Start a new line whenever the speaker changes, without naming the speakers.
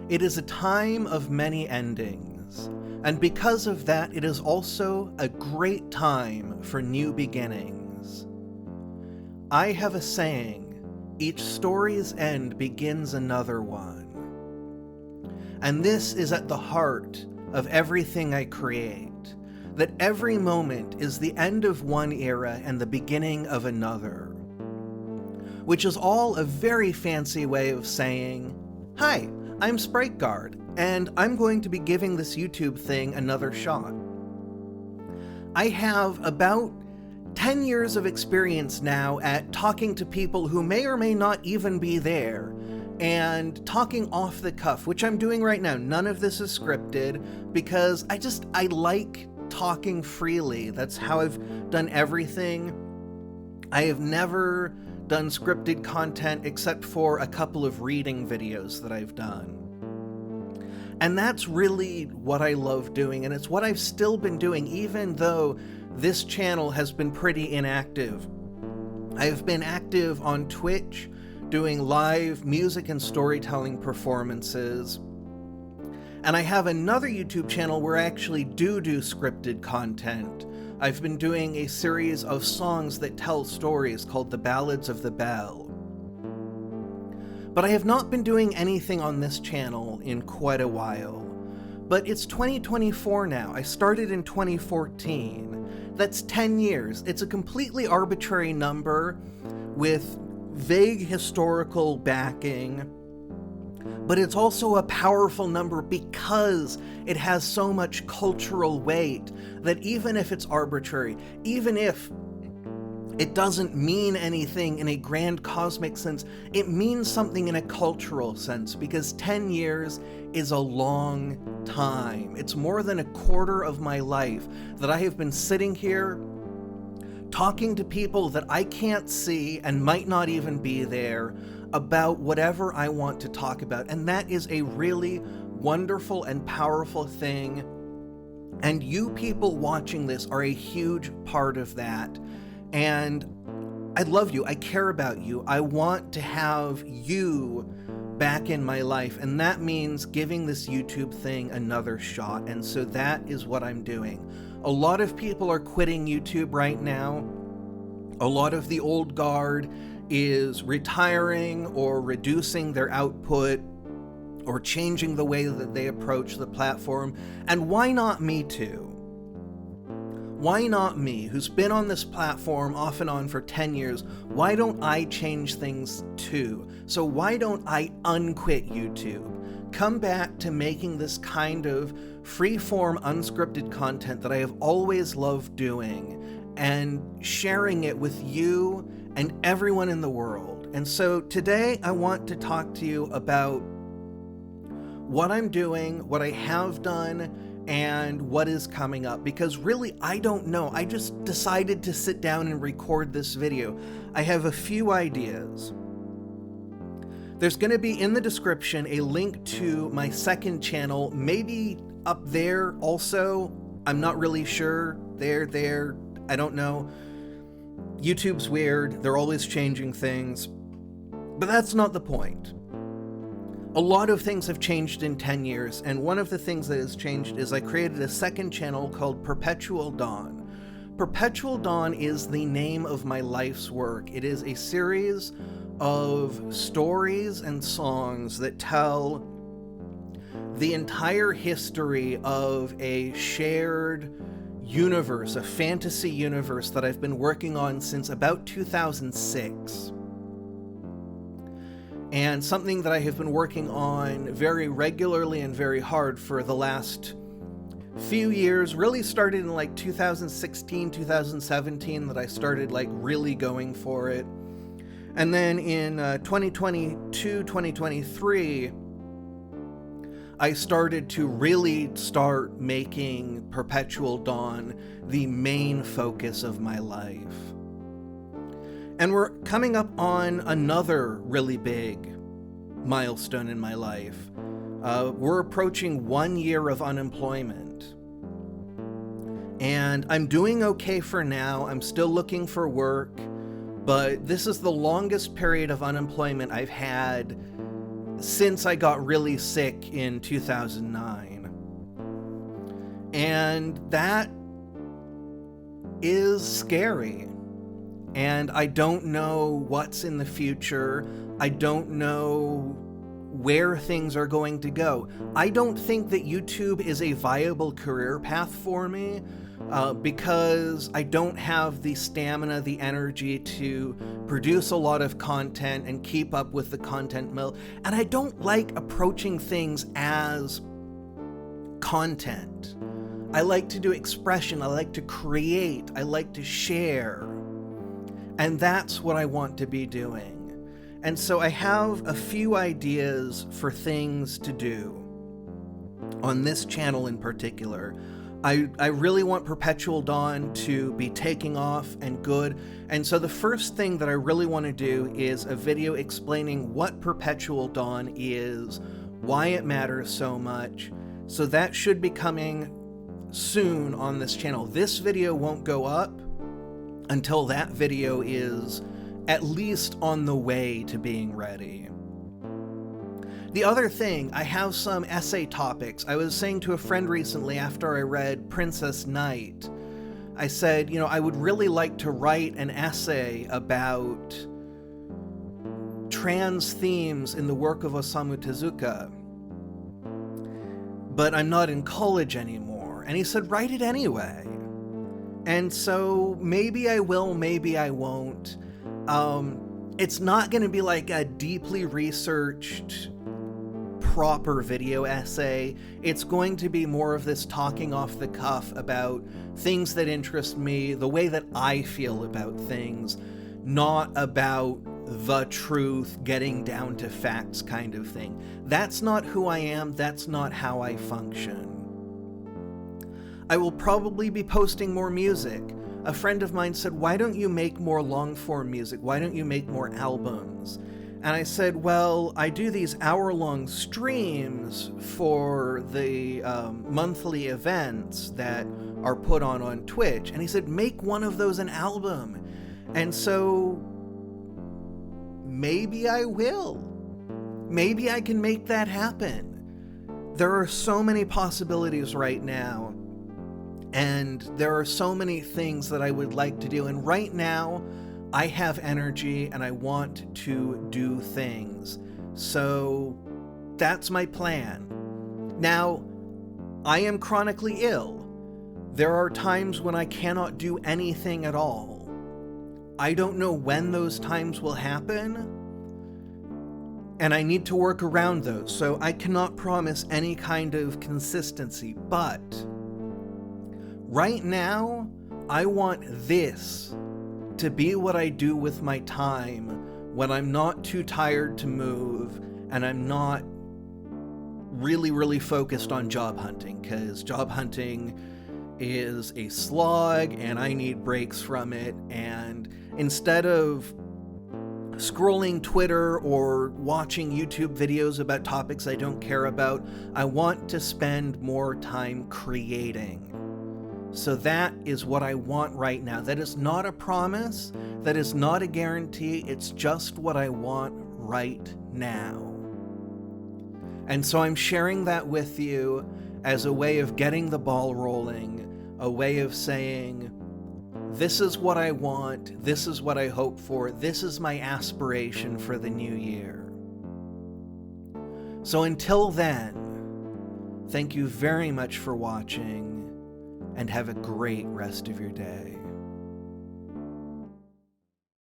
It is a time of many endings, and because of that, it is also a great time for new beginnings. I have a saying, each story's end begins another one. And this is at the heart of everything I create, that every moment is the end of one era and the beginning of another. Which is all a very fancy way of saying, hi, I'm SpriteGuard, and I'm going to be giving this YouTube thing another shot. I have about 10 years of experience now at talking to people who may or may not even be there, and talking off the cuff, which I'm doing right now. None of this is scripted, because I like talking freely. That's how I've done everything. I have never done scripted content except for a couple of reading videos that I've done. And that's really what I love doing, and it's what I've still been doing, even though this channel has been pretty inactive. I've been active on Twitch, doing live music and storytelling performances. And I have another YouTube channel where I actually do scripted content. I've been doing a series of songs that tell stories called The Ballads of the Bell. But I have not been doing anything on this channel in quite a while. But it's 2024 now. I started in 2014. That's 10 years. It's a completely arbitrary number with vague historical backing, but it's also a powerful number because it has so much cultural weight that even if it's arbitrary, even if it doesn't mean anything in a grand cosmic sense, it means something in a cultural sense, because 10 years is a long time. It's more than a quarter of my life that I have been sitting here talking to people that I can't see and might not even be there about whatever I want to talk about. And that is a really wonderful and powerful thing. And you people watching this are a huge part of that. And I love you. I care about you. I want to have you back in my life. And that means giving this YouTube thing another shot. And so that is what I'm doing. A lot of people are quitting YouTube right now. A lot of the old guard is retiring or reducing their output or changing the way that they approach the platform. And why not me too? Why not me, who's been on this platform off and on for 10 years? Why don't I change things too? So why don't I unquit YouTube? Come back to making this kind of free-form, unscripted content that I have always loved doing and sharing it with you and everyone in the world. And so today I want to talk to you about what I'm doing, what I have done, and what is coming up, because really I don't know. I just decided to sit down and record this video. I have a few ideas. There's going to be in the description a link to my second channel, maybe up there also. I'm not really sure. There, I don't know. YouTube's weird. They're always changing things. But that's not the point. A lot of things have changed in 10 years, and one of the things that has changed is I created a second channel called Perpetual Dawn. Perpetual Dawn is the name of my life's work. It is a series of stories and songs that tell the entire history of a shared universe, a fantasy universe that I've been working on since about 2006. And something that I have been working on very regularly and very hard for the last few years. Really started in like 2016, 2017 that I started like really going for it. And then in 2022, 2023, I started to really start making Perpetual Dawn the main focus of my life. And we're coming up on another really big milestone in my life. We're approaching 1 year of unemployment. And I'm doing okay for now. I'm still looking for work, but this is the longest period of unemployment I've had since I got really sick in 2009. And that is scary. And I don't know what's in the future. I don't know where things are going to go. I don't think that YouTube is a viable career path for me because I don't have the stamina, the energy to produce a lot of content and keep up with the content mill. And I don't like approaching things as content. I like to do expression. I like to create. I like to share. And that's what I want to be doing. And so I have a few ideas for things to do on this channel in particular. I really want Perpetual Dawn to be taking off and good. And so the first thing that I really want to do is a video explaining what Perpetual Dawn is, why it matters so much. So that should be coming soon on this channel. This video won't go up until that video is at least on the way to being ready. The other thing, I have some essay topics. I was saying to a friend recently after I read Princess Knight, I said, you know, I would really like to write an essay about trans themes in the work of Osamu Tezuka, but I'm not in college anymore. And he said, write it anyway. And so maybe I will, maybe I won't. It's not going to be like a deeply researched, proper video essay. It's going to be more of this talking off the cuff about things that interest me, the way that I feel about things, not about the truth, getting down to facts kind of thing. That's not who I am. That's not how I function. I will probably be posting more music. A friend of mine said, why don't you make more long-form music? Why don't you make more albums? And I said, well, I do these hour-long streams for the monthly events that are put on Twitch. And he said, make one of those an album. And so maybe I will. Maybe I can make that happen. There are so many possibilities right now. And there are so many things that I would like to do. And right now, I have energy and I want to do things. So that's my plan. Now, I am chronically ill. There are times when I cannot do anything at all. I don't know when those times will happen, and I need to work around those. So I cannot promise any kind of consistency, but right now, I want this to be what I do with my time when I'm not too tired to move and I'm not really focused on job hunting, because job hunting is a slog and I need breaks from it. And instead of scrolling Twitter or watching YouTube videos about topics I don't care about, I want to spend more time creating. So that is what I want right now. That is not a promise. That is not a guarantee. It's just what I want right now. And so I'm sharing that with you as a way of getting the ball rolling, a way of saying, this is what I want, this is what I hope for, this is my aspiration for the new year. So until then, thank you very much for watching, and have a great rest of your day.